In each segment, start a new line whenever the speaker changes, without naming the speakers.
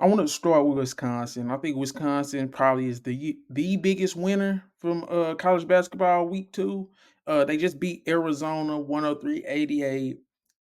I want to start with Wisconsin. I think Wisconsin probably is the biggest winner from college basketball week 2. They just beat Arizona 103-88.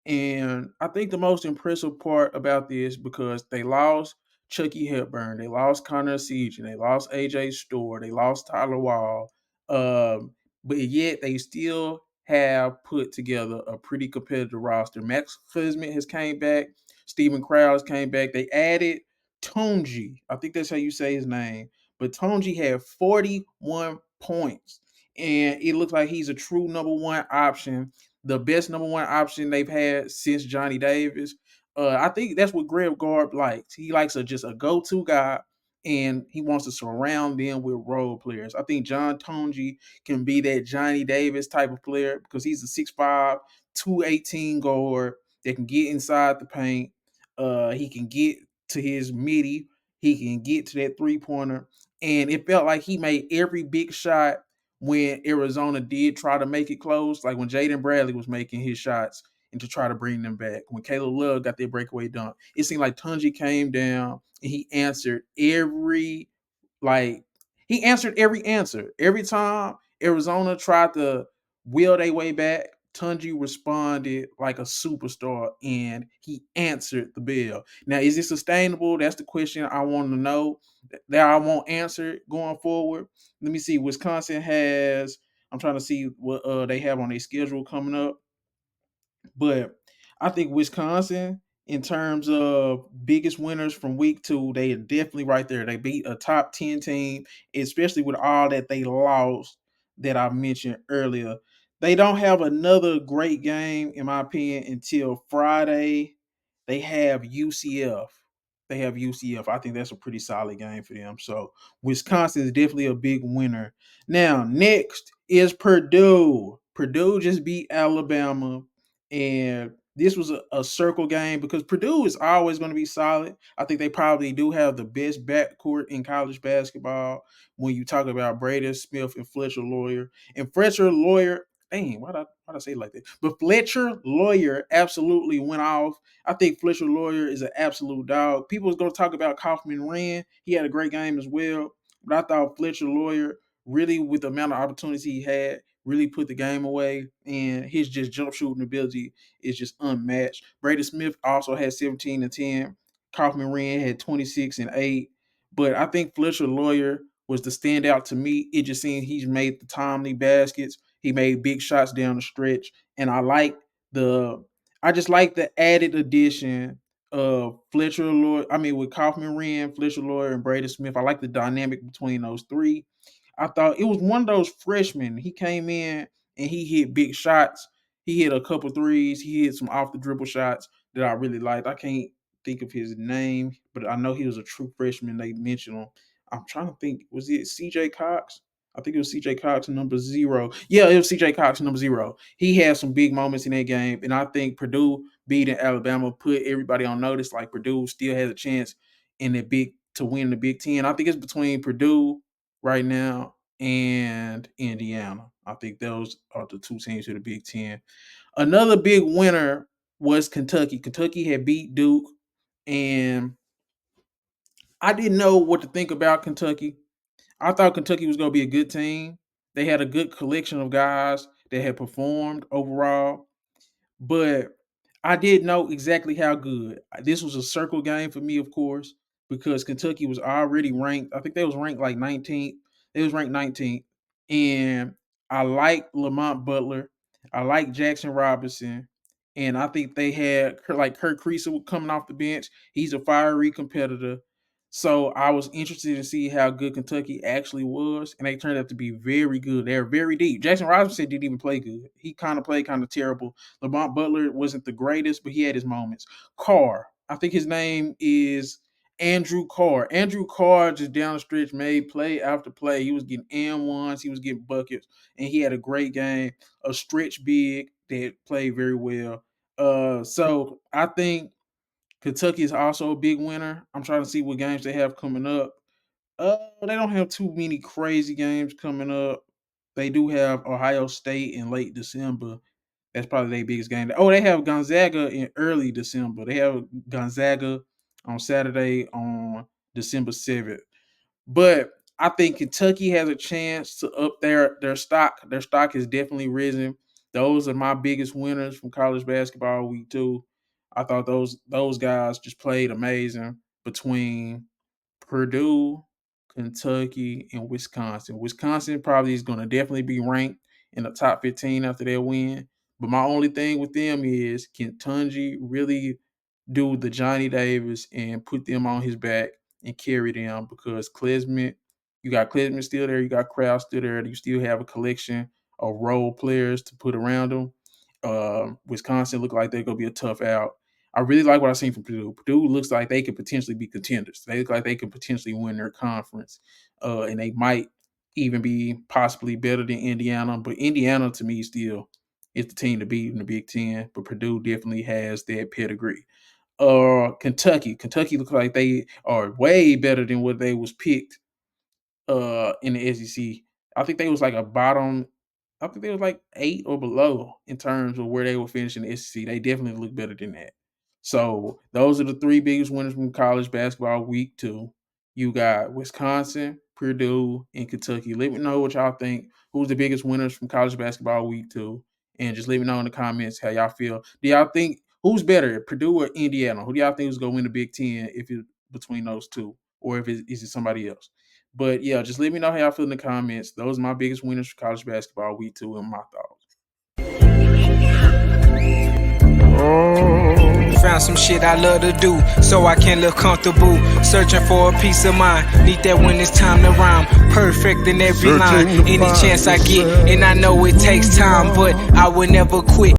And I think the most impressive part about this because they lost Chucky Hepburn, they lost Connor Siege, and they lost AJ Store, they lost Tyler Wall. But yet they still have put together a pretty competitive roster. Max Kuzma has came back, Stephen Krause came back. They added Tunji. I think that's how you say his name. But Tunji had 41 points. And it looks like he's a true number one option, the best number one option they've had since Johnny Davis. I think that's what Greg Garb likes. He likes just a go-to guy, and he wants to surround them with role players. I think John Tunji can be that Johnny Davis type of player because he's a 6'5", 218 guard that can get inside the paint. He can get to his midi. He can get to that three-pointer. And it felt like he made every big shot when Arizona did try to make it close, like when Jaden Bradley was making his shots and to try to bring them back. When Caleb Love got their breakaway dunk, it seemed like Tunji came down and like he answered every answer. Every time Arizona tried to will their way back, Tunji responded like a superstar and he answered the bell. Now, is it sustainable? That's the question I want to know that I won't answer going forward. Let me see. I'm trying to see what they have on their schedule coming up. But I think Wisconsin, in terms of biggest winners from week 2, they are definitely right there. They beat a top 10 team, especially with all that they lost that I mentioned earlier. They don't have another great game, in my opinion, until Friday. They have UCF. I think that's a pretty solid game for them. So Wisconsin is definitely a big winner. Now, next is Purdue. Purdue just beat Alabama, and this was a circle game because Purdue is always going to be solid. I think they probably do have the best backcourt in college basketball when you talk about Braden Smith and Fletcher Lawyer. And Fletcher Lawyer, dang, why'd I say it like that? But Fletcher Lawyer absolutely went off. I think Fletcher Lawyer is an absolute dog. People was going to talk about Kaufman Wren. He had a great game as well. But I thought Fletcher Lawyer, really, with the amount of opportunities he had, really put the game away, and his just jump shooting ability is just unmatched. Brady Smith also had 17 and 10. Kaufman Wren had 26 and 8. But I think Fletcher Lawyer was the standout to me. It just seemed he's made the timely baskets. He made big shots down the stretch. And I just like the added addition of Fletcher Lawyer. I mean, with Kaufman Wren, Fletcher Lawyer, and Brady Smith. I like the dynamic between those three. I thought it was one of those freshmen. He came in and he hit big shots. He hit a couple threes. He hit some off the dribble shots that I really liked. I can't think of his name, but I know he was a true freshman. They mentioned him. I'm trying to think. Was it CJ Cox? I think it was CJ Cox, number 0. Yeah, it was CJ Cox, number 0. He had some big moments in that game, and I think Purdue beating Alabama put everybody on notice. Like Purdue still has a chance in the big to win the Big Ten. I think it's between Purdue right now and Indiana. I think those are the two teams of the Big Ten. Another big winner was Kentucky. Kentucky had beat Duke, and I didn't know what to think about Kentucky. I thought Kentucky was going to be a good team. They had a good collection of guys that had performed overall, but I didn't know exactly how good. This was a circle game for me, of course, because Kentucky was already ranked. I think they was ranked like 19th. They was ranked 19th. And I like Lamont Butler. I like Jackson Robinson. And I think they had like Kurt Kriisa coming off the bench. He's a fiery competitor. So I was interested to see how good Kentucky actually was, and they turned out to be very good. They're very deep. Jackson Robinson didn't even play good. He kind of played kind of terrible. Lamont Butler wasn't the greatest, but he had his moments. Carr, I think his name is Andrew Carr. Andrew Carr just down the stretch made play after play. He was getting and 1s, he was getting buckets, and he had a great game. A stretch big that played very well. So I think Kentucky is also a big winner. I'm trying to see what games they have coming up. They don't have too many crazy games coming up. They do have Ohio State in late December. That's probably their biggest game. Oh, they have Gonzaga in early December. They have Gonzaga on Saturday on December 7th. But I think Kentucky has a chance to up their stock. Their stock has definitely risen. Those are my biggest winners from college basketball week 2. I thought those guys just played amazing between Purdue, Kentucky, and Wisconsin. Wisconsin probably is going to definitely be ranked in the top 15 after their win. But my only thing with them is, can Tunji really do the Johnny Davis and put them on his back and carry them? Because you got Klesmit still there, you got Kraft still there, you still have a collection of role players to put around them. Wisconsin look like they're going to be a tough out. I really like what I've seen from Purdue. Purdue looks like they could potentially be contenders. They look like they could potentially win their conference. And they might even be possibly better than Indiana. But Indiana, to me, still is the team to beat in the Big Ten. But Purdue definitely has that pedigree. Kentucky looks like they are way better than what they was picked in the SEC. I think they was like I think they was like 8 or below in terms of where they were finishing the SEC. They definitely look better than that. So those are the 3 biggest winners from college basketball week 2. You got Wisconsin, Purdue, and Kentucky. Let me know what y'all think. Who's the biggest winners from college basketball week 2? And just let me know in the comments how y'all feel. Do y'all think who's better, Purdue or Indiana? Who do y'all think is going to win the Big Ten if it's between those two, or if is it somebody else? But yeah, just let me know how y'all feel in the comments. Those are my biggest winners for college basketball week 2 and my thoughts.
Found some shit I love to do, so I can look comfortable. Searching for a peace of mind, need that when it's time to rhyme. Perfect in every line, any chance I get, and I know it takes time, but I will never quit.